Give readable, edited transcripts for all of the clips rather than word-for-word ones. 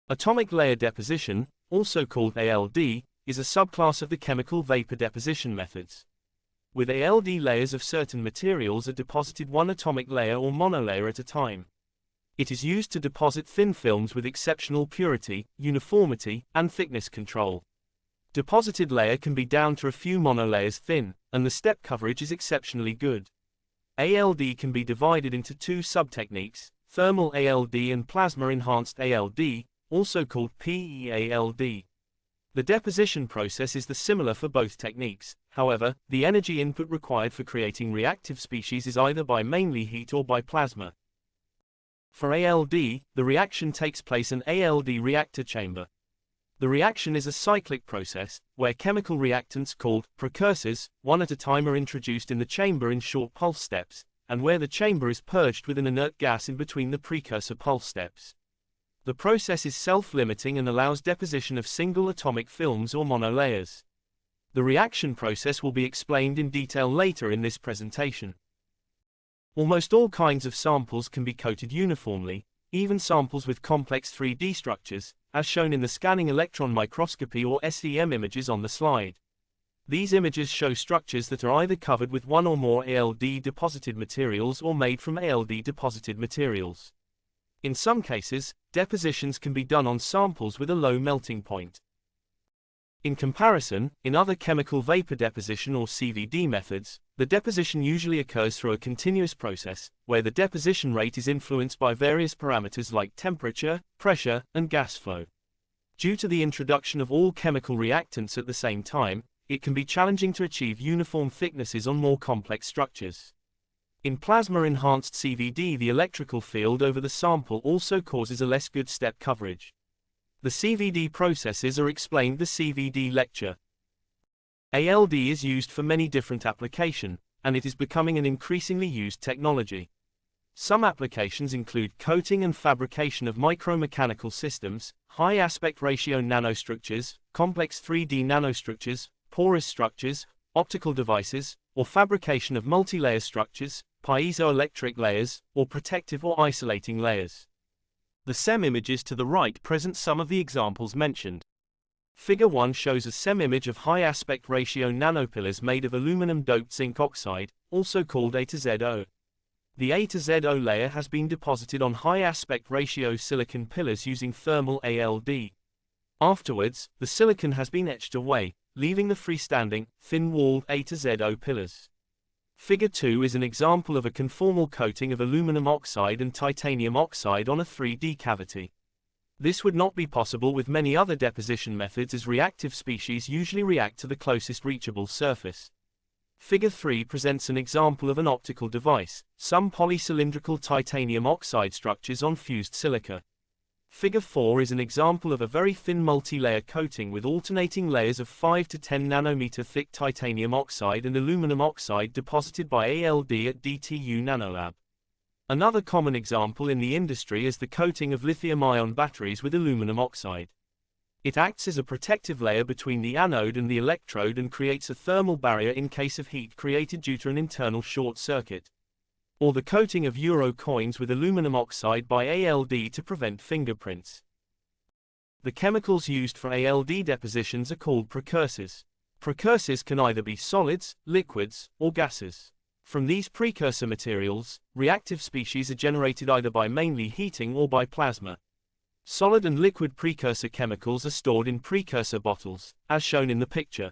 Atomic layer deposition, also called ALD, is a subclass of the chemical vapor deposition methods. With ALD, layers of certain materials are deposited one atomic layer or monolayer at a time. It is used to deposit thin films with exceptional purity, uniformity, and thickness control. Deposited layer can be down to a few monolayers thin, and the step coverage is exceptionally good. ALD can be divided into two subtechniques, thermal ALD and plasma-enhanced ALD, also called PEALD. The deposition process is similar for both techniques. However, the energy input required for creating reactive species is either by mainly heat or by plasma. For ALD, the reaction takes place in ALD reactor chamber. The reaction is a cyclic process, where chemical reactants called precursors, one at a time, are introduced in the chamber in short pulse steps, and where the chamber is purged with an inert gas in between the precursor pulse steps. The process is self-limiting and allows deposition of single atomic films or monolayers. The reaction process will be explained in detail later in this presentation. Almost all kinds of samples can be coated uniformly, even samples with complex 3D structures, as shown in the scanning electron microscopy or SEM images on the slide. These images show structures that are either covered with one or more ALD deposited materials or made from ALD deposited materials. In some cases, depositions can be done on samples with a low melting point. In comparison, in other chemical vapor deposition or CVD methods, the deposition usually occurs through a continuous process, where the deposition rate is influenced by various parameters like temperature, pressure, and gas flow. Due to the introduction of all chemical reactants at the same time, it can be challenging to achieve uniform thicknesses on more complex structures. In plasma-enhanced CVD, the electrical field over the sample also causes a less good step coverage. The CVD processes are explained in the CVD lecture. ALD is used for many different applications, and it is becoming an increasingly used technology. Some applications include coating and fabrication of micromechanical systems, high aspect ratio nanostructures, complex 3D nanostructures, porous structures, optical devices, or fabrication of multi-layer structures, piezoelectric layers, or protective or isolating layers. The SEM images to the right present some of the examples mentioned. Figure 1 shows a SEM image of high aspect ratio nanopillars made of aluminum-doped zinc oxide, also called A to ZO. The A to ZO layer has been deposited on high aspect ratio silicon pillars using thermal ALD. Afterwards, the silicon has been etched away, leaving the freestanding, thin-walled A to ZO pillars. Figure 2 is an example of a conformal coating of aluminum oxide and titanium oxide on a 3D cavity. This would not be possible with many other deposition methods, as reactive species usually react to the closest reachable surface. Figure 3 presents an example of an optical device, some polycylindrical titanium oxide structures on fused silica. Figure 4 is an example of a very thin multi-layer coating with alternating layers of 5 to 10 nanometer thick titanium oxide and aluminum oxide deposited by ALD at DTU Nanolab. Another common example in the industry is the coating of lithium-ion batteries with aluminum oxide. It acts as a protective layer between the anode and the electrode and creates a thermal barrier in case of heat created due to an internal short circuit. Or the coating of euro coins with aluminum oxide by ALD to prevent fingerprints. The chemicals used for ALD depositions are called precursors. Precursors can either be solids, liquids, or gases. From these precursor materials, reactive species are generated either by mainly heating or by plasma. Solid and liquid precursor chemicals are stored in precursor bottles, as shown in the picture.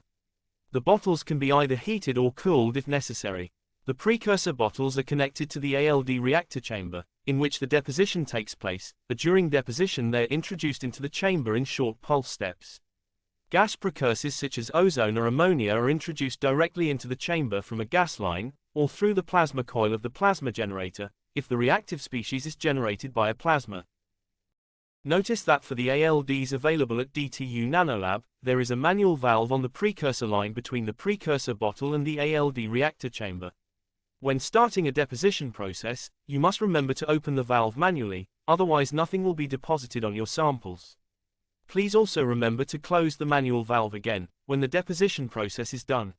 The bottles can be either heated or cooled if necessary. The precursor bottles are connected to the ALD reactor chamber, in which the deposition takes place, but during deposition they are introduced into the chamber in short pulse steps. Gas precursors such as ozone or ammonia are introduced directly into the chamber from a gas line, or through the plasma coil of the plasma generator, if the reactive species is generated by a plasma. Notice that for the ALDs available at DTU Nanolab, there is a manual valve on the precursor line between the precursor bottle and the ALD reactor chamber. When starting a deposition process, you must remember to open the valve manually, otherwise nothing will be deposited on your samples. Please also remember to close the manual valve again, when the deposition process is done.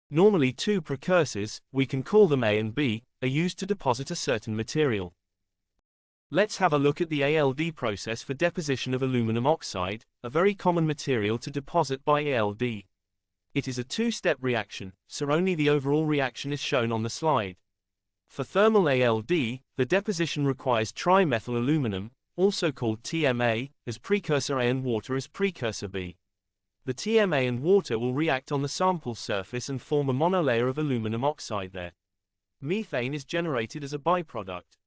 Normally two precursors, we can call them A and B, are used to deposit a certain material. Let's have a look at the ALD process for deposition of aluminum oxide, a very common material to deposit by ALD. It is a two-step reaction, so only the overall reaction is shown on the slide. For thermal ALD, the deposition requires trimethyl aluminum, also called TMA, as precursor A and water as precursor B. The TMA and water will react on the sample surface and form a monolayer of aluminum oxide there. Methane is generated as a byproduct.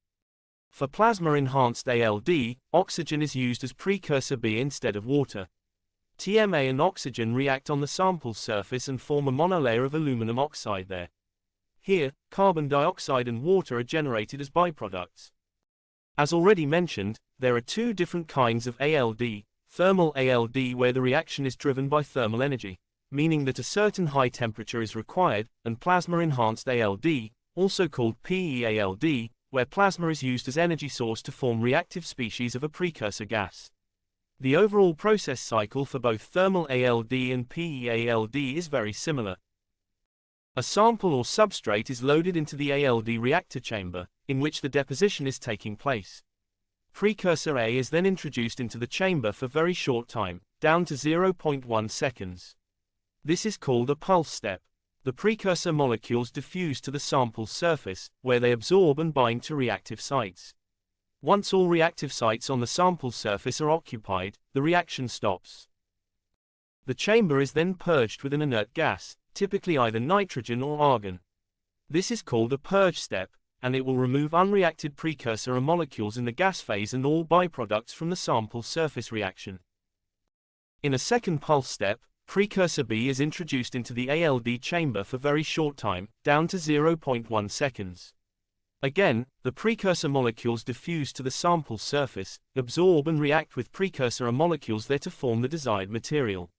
For plasma-enhanced ALD, oxygen is used as precursor B instead of water. TMA and oxygen react on the sample surface and form a monolayer of aluminum oxide there. Here, carbon dioxide and water are generated as byproducts. As already mentioned, there are two different kinds of ALD, thermal ALD where the reaction is driven by thermal energy, meaning that a certain high temperature is required, and plasma-enhanced ALD, also called PEALD, where plasma is used as energy source to form reactive species of a precursor gas. The overall process cycle for both thermal ALD and PEALD is very similar. A sample or substrate is loaded into the ALD reactor chamber, in which the deposition is taking place. Precursor A is then introduced into the chamber for very short time, down to 0.1 seconds. This is called a pulse step. The precursor molecules diffuse to the sample surface, where they absorb and bind to reactive sites. Once all reactive sites on the sample surface are occupied, the reaction stops. The chamber is then purged with an inert gas, typically either nitrogen or argon. This is called a purge step, and it will remove unreacted precursor molecules in the gas phase and all byproducts from the sample surface reaction. In a second pulse step, precursor B is introduced into the ALD chamber for very short time, down to 0.1 seconds. Again, the precursor molecules diffuse to the sample surface, absorb and react with precursor molecules there to form the desired material.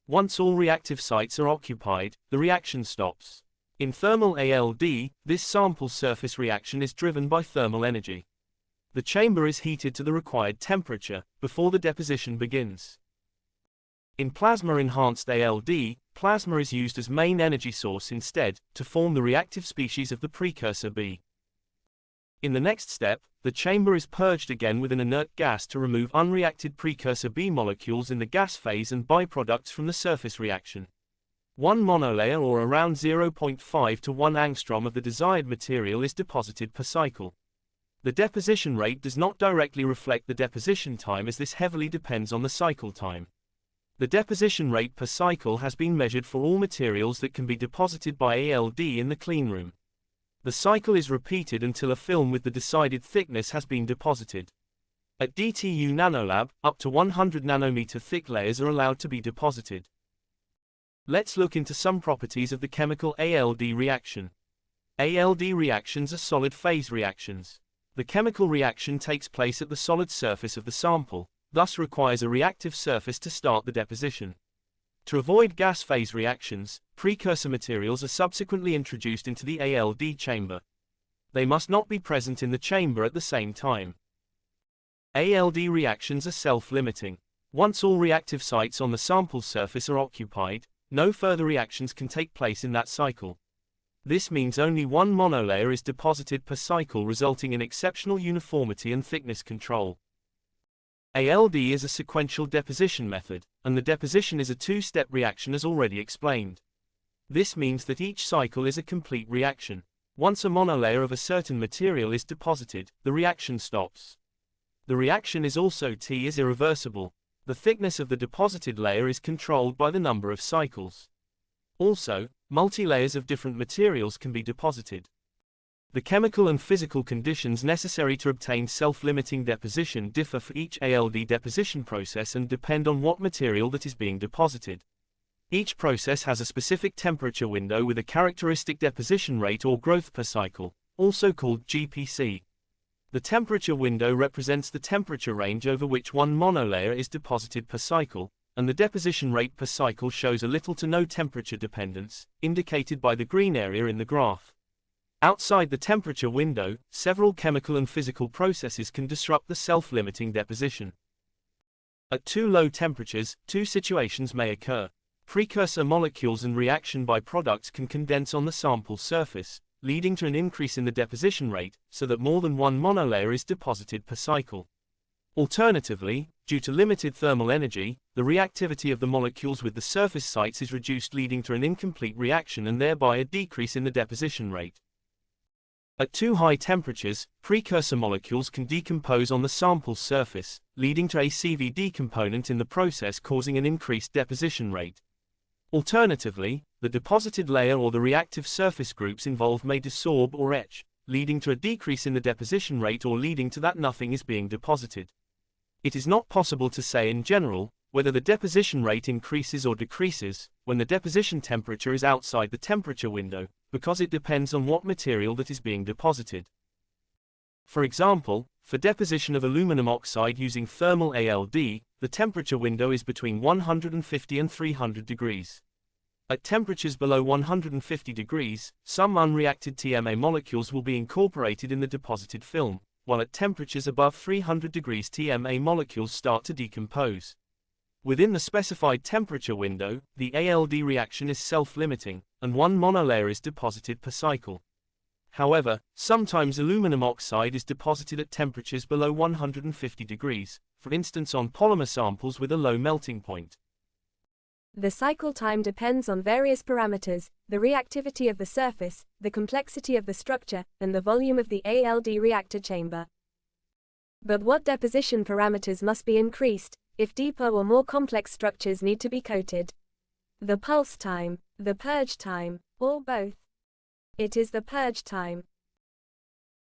Once all reactive sites are occupied, the reaction stops. In thermal ALD, this sample surface reaction is driven by thermal energy. The chamber is heated to the required temperature, before the deposition begins. In plasma-enhanced ALD, plasma is used as main energy source instead, to form the reactive species of the precursor B. In the next step, the chamber is purged again with an inert gas to remove unreacted precursor B molecules in the gas phase and byproducts from the surface reaction. One monolayer or around 0.5 to 1 angstrom of the desired material is deposited per cycle. The deposition rate does not directly reflect the deposition time as this heavily depends on the cycle time. The deposition rate per cycle has been measured for all materials that can be deposited by ALD in the cleanroom. The cycle is repeated until a film with the decided thickness has been deposited. At DTU Nanolab, up to 100 nanometer thick layers are allowed to be deposited. Let's look into some properties of the chemical ALD reaction. ALD reactions are solid phase reactions. The chemical reaction takes place at the solid surface of the sample, thus requires a reactive surface to start the deposition. To avoid gas phase reactions, precursor materials are subsequently introduced into the ALD chamber. They must not be present in the chamber at the same time. ALD reactions are self-limiting. Once all reactive sites on the sample surface are occupied, no further reactions can take place in that cycle. This means only one monolayer is deposited per cycle, resulting in exceptional uniformity and thickness control. ALD is a sequential deposition method, and the deposition is a two-step reaction as already explained. This means that each cycle is a complete reaction. Once a monolayer of a certain material is deposited, the reaction stops. The reaction is also is irreversible. The thickness of the deposited layer is controlled by the number of cycles. Also, multi-layers of different materials can be deposited. The chemical and physical conditions necessary to obtain self-limiting deposition differ for each ALD deposition process and depend on what material that is being deposited. Each process has a specific temperature window with a characteristic deposition rate or growth per cycle, also called GPC. The temperature window represents the temperature range over which one monolayer is deposited per cycle, and the deposition rate per cycle shows a little to no temperature dependence, indicated by the green area in the graph. Outside the temperature window, several chemical and physical processes can disrupt the self-limiting deposition. At too low temperatures, two situations may occur. Precursor molecules and reaction byproducts can condense on the sample surface, leading to an increase in the deposition rate, so that more than one monolayer is deposited per cycle. Alternatively, due to limited thermal energy, the reactivity of the molecules with the surface sites is reduced, leading to an incomplete reaction and thereby a decrease in the deposition rate. At too high temperatures, precursor molecules can decompose on the sample's surface, leading to a CVD component in the process, causing an increased deposition rate. Alternatively, the deposited layer or the reactive surface groups involved may desorb or etch, leading to a decrease in the deposition rate or leading to that nothing is being deposited. It is not possible to say in general whether the deposition rate increases or decreases when the deposition temperature is outside the temperature window, because it depends on what material that is being deposited. For example, for deposition of aluminum oxide using thermal ALD, the temperature window is between 150 and 300 degrees. At temperatures below 150 degrees, some unreacted TMA molecules will be incorporated in the deposited film, while at temperatures above 300 degrees TMA molecules start to decompose. Within the specified temperature window, the ALD reaction is self-limiting, and one monolayer is deposited per cycle. However, sometimes aluminum oxide is deposited at temperatures below 150 degrees, for instance on polymer samples with a low melting point. The cycle time depends on various parameters: the reactivity of the surface, the complexity of the structure, and the volume of the ALD reactor chamber. But what deposition parameters must be increased if deeper or more complex structures need to be coated? The pulse time, the purge time, or both? It is the purge time.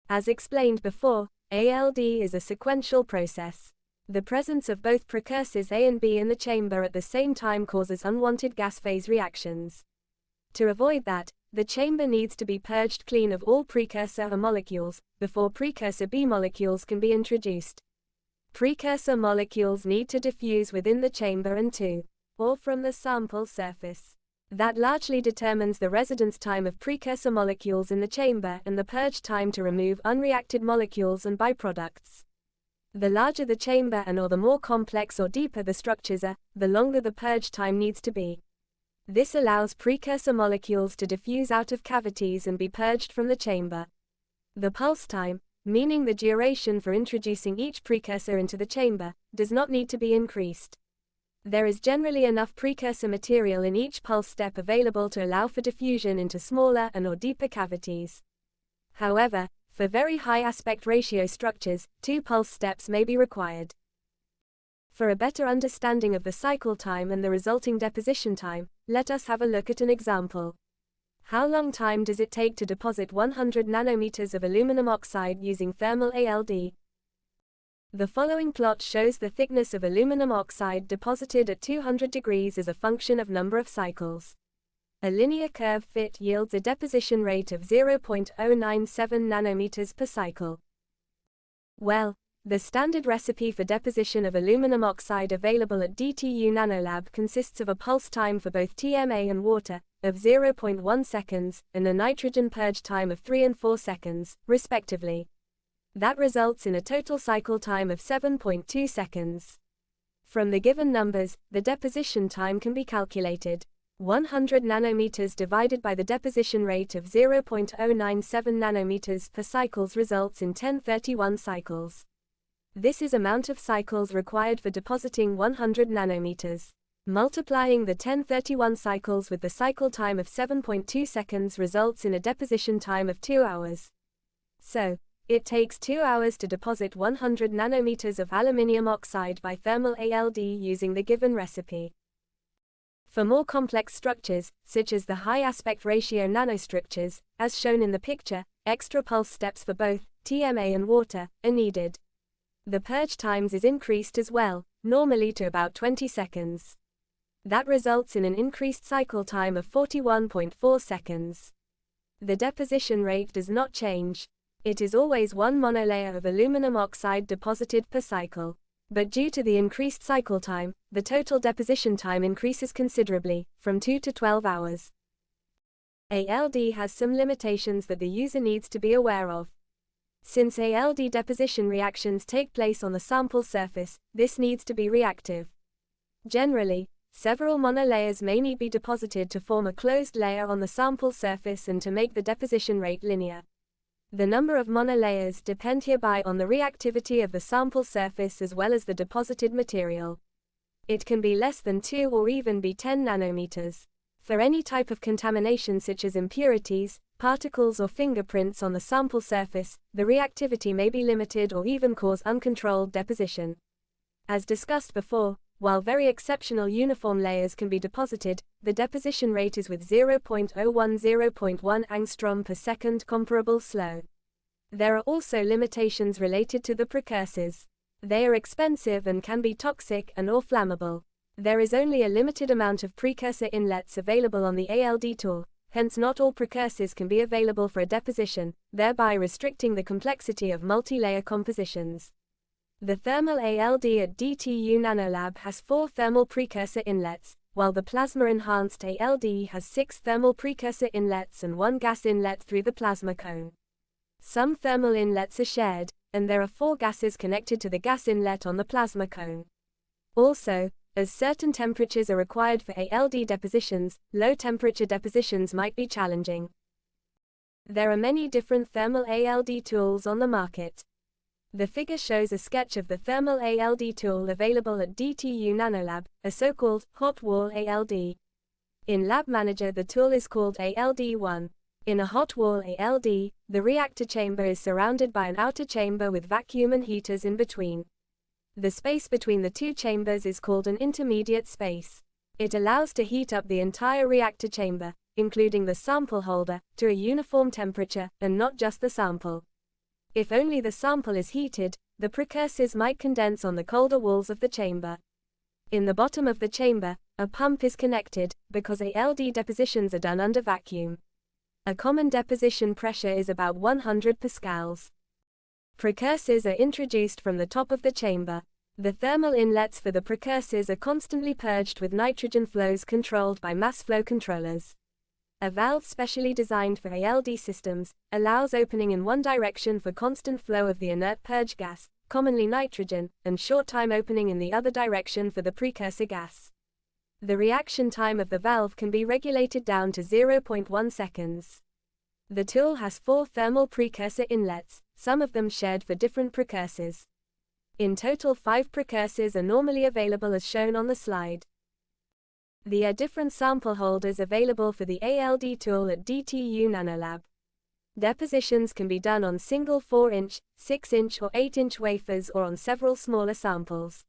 As explained before, ALD is a sequential process. The presence of both precursors A and B in the chamber at the same time causes unwanted gas phase reactions. To avoid that, the chamber needs to be purged clean of all precursor A molecules before precursor B molecules can be introduced. Precursor molecules need to diffuse within the chamber and to, or from the sample surface. That largely determines the residence time of precursor molecules in the chamber and the purge time to remove unreacted molecules and byproducts. The larger the chamber and or the more complex or deeper the structures are, the longer the purge time needs to be. This allows precursor molecules to diffuse out of cavities and be purged from the chamber. The pulse time, meaning the duration for introducing each precursor into the chamber, does not need to be increased. There is generally enough precursor material in each pulse step available to allow for diffusion into smaller and or deeper cavities. However, for very high aspect ratio structures, 2 pulse steps may be required. For a better understanding of the cycle time and the resulting deposition time, let us have a look at an example. How long time does it take to deposit 100 nanometers of aluminum oxide using thermal ALD? The following plot shows the thickness of aluminum oxide deposited at 200 degrees as a function of number of cycles. A linear curve fit yields a deposition rate of 0.097 nanometers per cycle. Well, the standard recipe for deposition of aluminum oxide available at DTU Nanolab consists of a pulse time for both TMA and water of 0.1 seconds and a nitrogen purge time of 3 and 4 seconds, respectively. That results in a total cycle time of 7.2 seconds. From the given numbers, the deposition time can be calculated. 100 nanometers divided by the deposition rate of 0.097 nanometers per cycles results in 1031 cycles. This is amount of cycles required for depositing 100 nanometers. Multiplying the 1031 cycles with the cycle time of 7.2 seconds results in a deposition time of 2 hours. So, it takes 2 hours to deposit 100 nanometers of aluminium oxide by thermal ALD using the given recipe. For more complex structures, such as the high aspect ratio nanostructures, as shown in the picture, extra pulse steps for both TMA and water are needed. The purge times is increased as well, normally to about 20 seconds. That results in an increased cycle time of 41.4 seconds. The deposition rate does not change. It is always one monolayer of aluminum oxide deposited per cycle. But due to the increased cycle time, the total deposition time increases considerably, from 2 to 12 hours. ALD has some limitations that the user needs to be aware of. Since ALD deposition reactions take place on the sample surface, this needs to be reactive. Generally, Several monolayers may need be deposited to form a closed layer on the sample surface and to make the deposition rate linear. The number of monolayers depend hereby on the reactivity of the sample surface as well as the deposited material. It can be less than 2 or even be 10 nanometers. For any type of contamination such as impurities, particles or fingerprints on the sample surface, the reactivity may be limited or even cause uncontrolled deposition. As discussed before, while very exceptional uniform layers can be deposited, the deposition rate is with 0.010.1 angstrom per second comparable slow. There are also limitations related to the precursors. They are expensive and can be toxic and/or flammable. There is only a limited amount of precursor inlets available on the ALD tool, hence not all precursors can be available for a deposition, thereby restricting the complexity of multi-layer compositions. The thermal ALD at DTU Nanolab has 4 thermal precursor inlets, while the plasma-enhanced ALD has 6 thermal precursor inlets and 1 gas inlet through the plasma cone. Some thermal inlets are shared, and there are 4 gases connected to the gas inlet on the plasma cone. Also, as certain temperatures are required for ALD depositions, low-temperature depositions might be challenging. There are many different thermal ALD tools on the market. The figure shows a sketch of the thermal ALD tool available at DTU Nanolab, a so-called hot wall ALD. In Lab Manager the tool is called ALD1. In a hot wall ALD, the reactor chamber is surrounded by an outer chamber with vacuum and heaters in between. The space between the 2 chambers is called an intermediate space. It allows to heat up the entire reactor chamber, including the sample holder, to a uniform temperature, and not just the sample. If only the sample is heated, the precursors might condense on the colder walls of the chamber. In the bottom of the chamber, a pump is connected, because ALD depositions are done under vacuum. A common deposition pressure is about 100 pascals. Precursors are introduced from the top of the chamber. The thermal inlets for the precursors are constantly purged with nitrogen flows controlled by mass flow controllers. A valve specially designed for ALD systems allows opening in one direction for constant flow of the inert purge gas, commonly nitrogen, and short-time opening in the other direction for the precursor gas. The reaction time of the valve can be regulated down to 0.1 seconds. The tool has 4 thermal precursor inlets, some of them shared for different precursors. In total 5 precursors are normally available as shown on the slide. There are different sample holders available for the ALD tool at DTU Nanolab. Depositions can be done on single 4-inch, 6-inch or 8-inch wafers or on several smaller samples.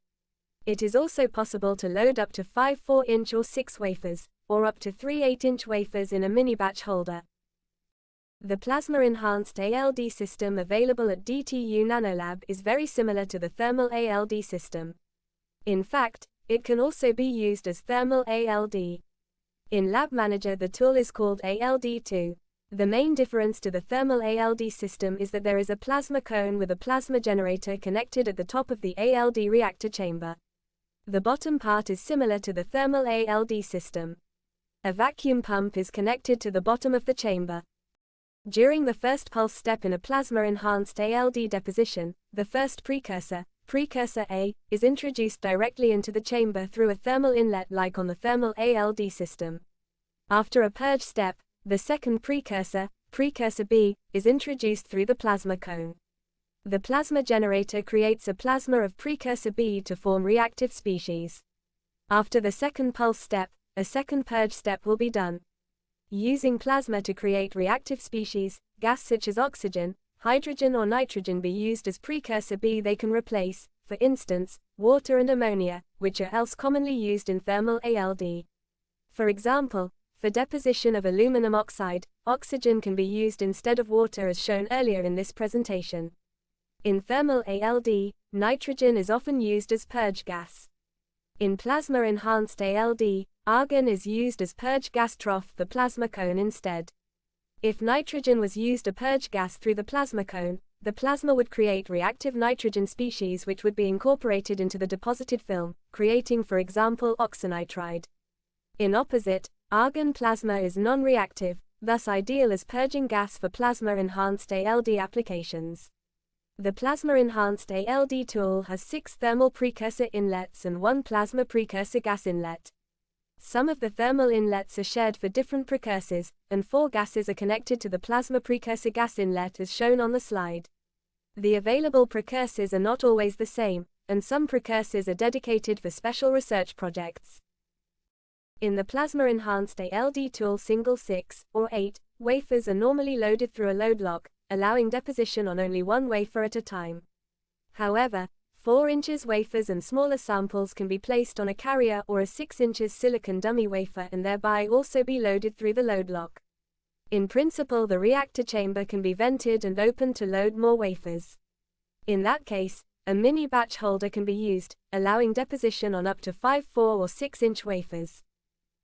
It is also possible to load up to 5 4-inch or 6 wafers, or up to 3 8-inch wafers in a mini-batch holder. The plasma-enhanced ALD system available at DTU Nanolab is very similar to the thermal ALD system. In fact, it can also be used as thermal ALD. In Lab Manager the tool is called ALD2. The main difference to the thermal ALD system is that there is a plasma cone with a plasma generator connected at the top of the ALD reactor chamber. The bottom part is similar to the thermal ALD system. A vacuum pump is connected to the bottom of the chamber. During the first pulse step in a plasma-enhanced ALD deposition, the first precursor, precursor A, is introduced directly into the chamber through a thermal inlet like on the thermal ALD system. After a purge step, the second precursor, precursor B, is introduced through the plasma cone. The plasma generator creates a plasma of precursor B to form reactive species. After the second pulse step, a second purge step will be done. Using plasma to create reactive species, gas such as oxygen, hydrogen or nitrogen be used as precursor B. They can replace, for instance, water and ammonia, which are else commonly used in thermal ALD. For example, for deposition of aluminum oxide, oxygen can be used instead of water as shown earlier in this presentation. In thermal ALD, nitrogen is often used as purge gas. In plasma-enhanced ALD, argon is used as purge gas trough the plasma cone instead. If nitrogen was used as purge gas through the plasma cone, the plasma would create reactive nitrogen species which would be incorporated into the deposited film, creating for example oxynitride. In opposite, argon plasma is non-reactive, thus ideal as purging gas for plasma-enhanced ALD applications. The plasma-enhanced ALD tool has 6 thermal precursor inlets and 1 plasma precursor gas inlet. Some of the thermal inlets are shared for different precursors, and 4 gases are connected to the plasma precursor gas inlet as shown on the slide. The available precursors are not always the same, and some precursors are dedicated for special research projects. In the plasma-enhanced ALD tool, single 6 or 8 wafers are normally loaded through a load lock, allowing deposition on only one wafer at a time. However, 4 inches wafers and smaller samples can be placed on a carrier or a 6 inches silicon dummy wafer and thereby also be loaded through the load lock. In principle, the reactor chamber can be vented and opened to load more wafers. In that case, a mini batch holder can be used, allowing deposition on up to 5 4 or 6 inch wafers.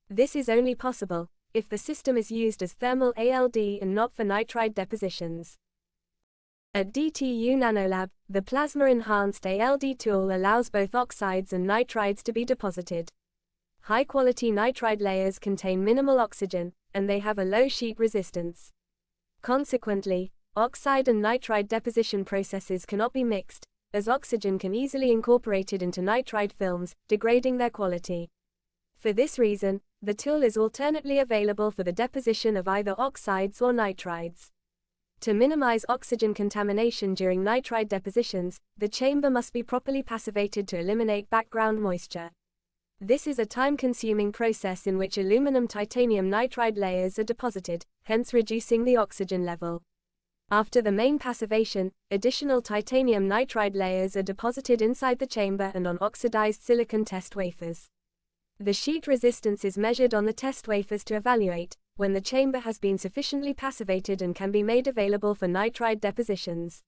This is only possible if the system is used as thermal ALD and not for nitride depositions. At DTU Nanolab, the plasma-enhanced ALD tool allows both oxides and nitrides to be deposited. High-quality nitride layers contain minimal oxygen, and they have a low sheet resistance. Consequently, oxide and nitride deposition processes cannot be mixed, as oxygen can easily be incorporated into nitride films, degrading their quality. For this reason, the tool is alternately available for the deposition of either oxides or nitrides. To minimize oxygen contamination during nitride depositions, the chamber must be properly passivated to eliminate background moisture. This is a time-consuming process in which aluminum titanium nitride layers are deposited, hence reducing the oxygen level. After the main passivation, additional titanium nitride layers are deposited inside the chamber and on oxidized silicon test wafers. The sheet resistance is measured on the test wafers to evaluate when the chamber has been sufficiently passivated and can be made available for nitride depositions.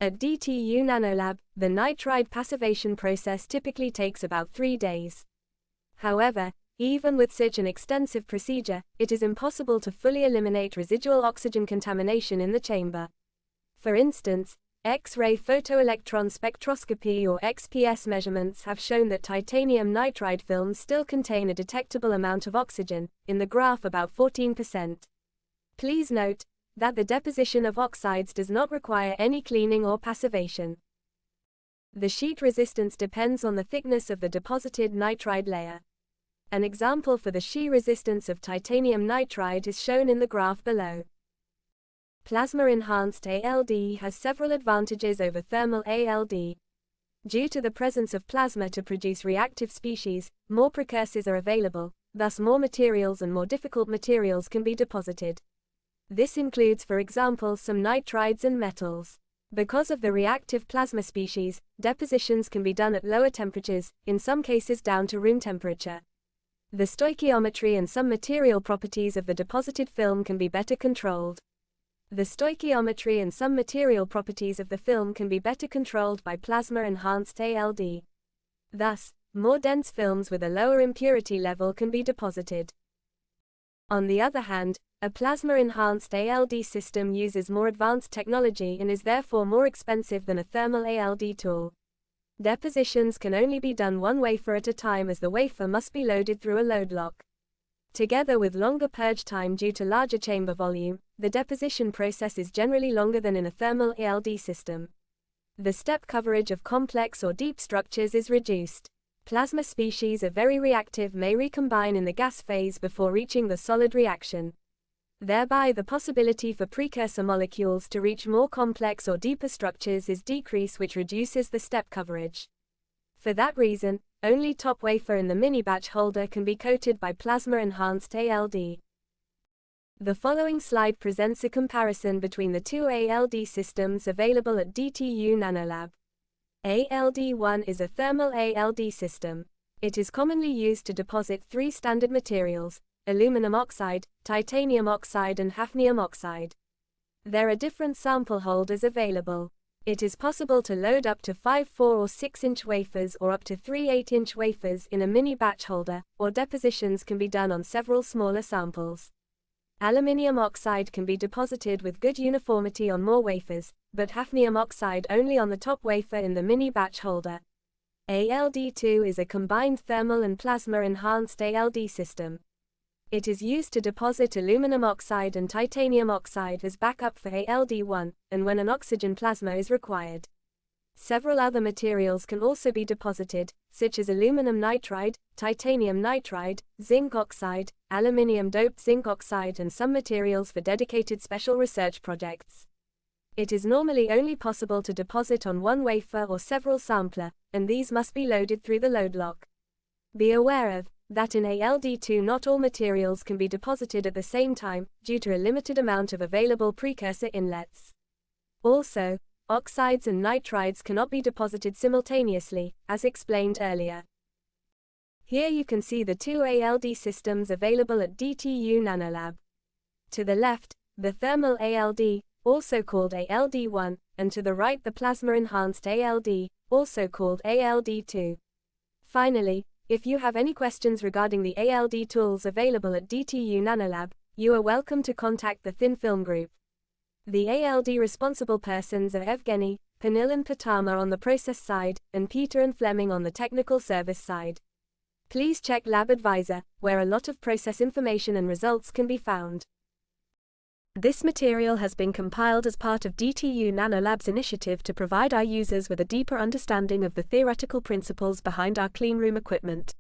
At DTU Nanolab, the nitride passivation process typically takes about 3 days. However, even with such an extensive procedure, it is impossible to fully eliminate residual oxygen contamination in the chamber. For instance, X-ray photoelectron spectroscopy or XPS measurements have shown that titanium nitride films still contain a detectable amount of oxygen, in the graph about 14%. Please note that the deposition of oxides does not require any cleaning or passivation. The sheet resistance depends on the thickness of the deposited nitride layer. An example for the shear resistance of titanium nitride is shown in the graph below. Plasma-enhanced ALD has several advantages over thermal ALD. Due to the presence of plasma to produce reactive species, more precursors are available, thus more materials and more difficult materials can be deposited. This includes, for example, some nitrides and metals. Because of the reactive plasma species, depositions can be done at lower temperatures, in some cases down to room temperature. The stoichiometry and some material properties of the deposited film can be better controlled. The stoichiometry and some material properties of the film can be better controlled by plasma-enhanced ALD. Thus, more dense films with a lower impurity level can be deposited. On the other hand, a plasma-enhanced ALD system uses more advanced technology and is therefore more expensive than a thermal ALD tool. Depositions can only be done one wafer at a time as the wafer must be loaded through a load lock. Together with longer purge time due to larger chamber volume, the deposition process is generally longer than in a thermal ALD system. The step coverage of complex or deep structures is reduced. Plasma species are very reactive, may recombine in the gas phase before reaching the solid reaction. Thereby the possibility for precursor molecules to reach more complex or deeper structures is decreased, which reduces the step coverage. For that reason, only top wafer in the mini batch holder can be coated by plasma-enhanced ALD. The following slide presents a comparison between the two ALD systems available at DTU Nanolab. ALD1 is a thermal ALD system. It is commonly used to deposit 3 standard materials: aluminum oxide, titanium oxide and hafnium oxide. There are different sample holders available. It is possible to load up to 5 4 or 6 inch wafers or up to 3 8 inch wafers in a mini batch holder, or depositions can be done on several smaller samples. Aluminium oxide can be deposited with good uniformity on more wafers, but hafnium oxide only on the top wafer in the mini batch holder. ALD2 is a combined thermal and plasma-enhanced ALD system. It is used to deposit aluminum oxide and titanium oxide as backup for ALD1, and when an oxygen plasma is required. Several other materials can also be deposited, such as aluminum nitride, titanium nitride, zinc oxide, aluminium-doped zinc oxide, and some materials for dedicated special research projects. It is normally only possible to deposit on one wafer or several sampler, and these must be loaded through the load lock. Be aware of that in ALD2 not all materials can be deposited at the same time, due to a limited amount of available precursor inlets. Also, oxides and nitrides cannot be deposited simultaneously, as explained earlier. Here you can see the two ALD systems available at DTU Nanolab. To the left, the thermal ALD, also called ALD1, and to the right the plasma-enhanced ALD, also called ALD2. Finally, if you have any questions regarding the ALD tools available at DTU Nanolab, you are welcome to contact the Thin Film Group. The ALD responsible persons are Evgeny, Panil and Patama on the process side, and Peter and Fleming on the technical service side. Please check Lab Advisor, where a lot of process information and results can be found. This material has been compiled as part of DTU Nanolab's initiative to provide our users with a deeper understanding of the theoretical principles behind our cleanroom equipment.